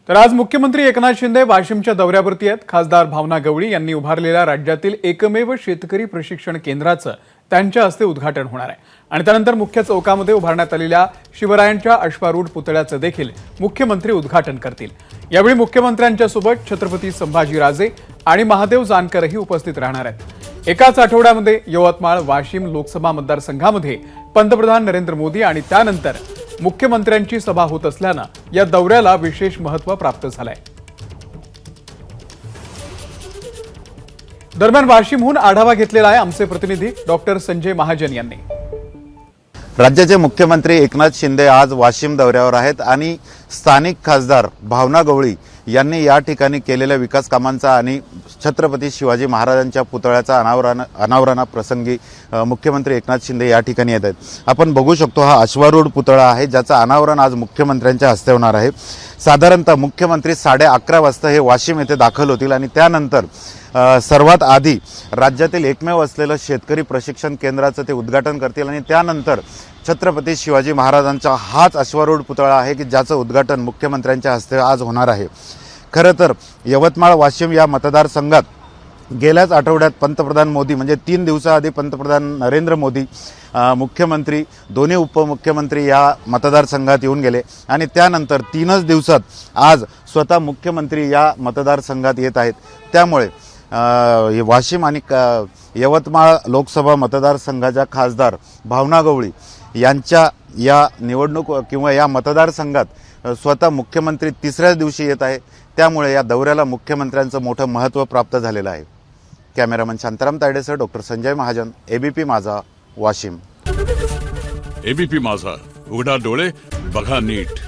तर आज मुख्यमंत्री एकनाथ शिंदे वाशिमच्या दौऱ्यावरती आहेत। खासदार भावना गवळी यांनी उभारलेल्या राज्यातील एकमेव शेतकरी प्रशिक्षण केंद्राचं त्यांच्या हस्ते उद्घाटन होणार आहे आणि त्यानंतर मुख्य चौकामध्ये उभारण्यात आलेल्या शिवरायांच्या अश्वारूढ पुतळ्याचं देखील मुख्यमंत्री उद्घाटन करतील। यावेळी मुख्यमंत्र्यांच्या सोबत छत्रपती संभाजीराजे आणि महादेव जानकरही उपस्थित राहणार आहेत। एकाच आठवड्यामध्ये यवतमाळ वाशिम लोकसभा मतदारसंघामध्ये पंतप्रधान नरेंद्र मोदी आणि त्यानंतर मुख्यमंत्र्यांची सभा होत असल्यानं या दौऱ्याला विशेष महत्त्व प्राप्त झालंय। दरम्यान वाशिमहून आढावा घेतलेला आहे आमचे प्रतिनिधी डॉक्टर संजय महाजन यांनी। राज्याचे मुख्यमंत्री एकनाथ शिंदे आज वाशिम दौऱ्यावर आहेत आणि स्थानिक खासदार भावना गवळी यांनी या ठिकाणी केलेल्या विकास कामांचा आणि छत्रपती शिवाजी महाराजांच्या पुतळ्याचा अनावरणाप्रसंगी मुख्यमंत्री एकनाथ शिंदे या ठिकाणी येत आहेत। आपण बघू शकतो हा अश्वारूढ पुतळा आहे ज्याचं अनावरण आज मुख्यमंत्र्यांच्या हस्ते होणार आहे। साधारणतः मुख्यमंत्री 11:30 वाजता हे वाशिम येथे दाखल होतील आणि त्यानंतर सर्वात आधी राज्यातील एकमेव असलेलं शेतकरी प्रशिक्षण केंद्राचं ते उद्घाटन करतील आणि त्यानंतर छत्रपती शिवाजी महाराजांचा हाच अश्वारूढ पुतळा आहे की ज्याचं उद्घाटन मुख्यमंत्र्यांच्या हस्ते आज होणार आहे। खरं तर यवतमाळ वाशिम या मतदारसंघात गेल्याच आठवड्यात पंतप्रधान मोदी म्हणजे 3 दिवसाआधी पंतप्रधान नरेंद्र मोदी मुख्यमंत्री दोन्ही उपमुख्यमंत्री या मतदारसंघात येऊन गेले आणि त्यानंतर 3च दिवसात आज स्वतः मुख्यमंत्री या मतदारसंघात येत आहेत। त्यामुळे वाशिम आणि यवतमाळ लोकसभा मतदारसंघाच्या खासदार भावना गवळी यांच्या या निवडणूक किंवा या मतदारसंघात स्वतः मुख्यमंत्री 3ऱ्या दिवशी येत आहे। त्यामुळे या दौऱ्याला मुख्यमंत्र्यांचं मोठं महत्त्व प्राप्त झालेलं आहे। कॅमेरामन शांताराम तायडेसह doctor Sanjay Mahajan, ABP Majha, Washim. ABP माझा, उघडा डोळे बघा नीट।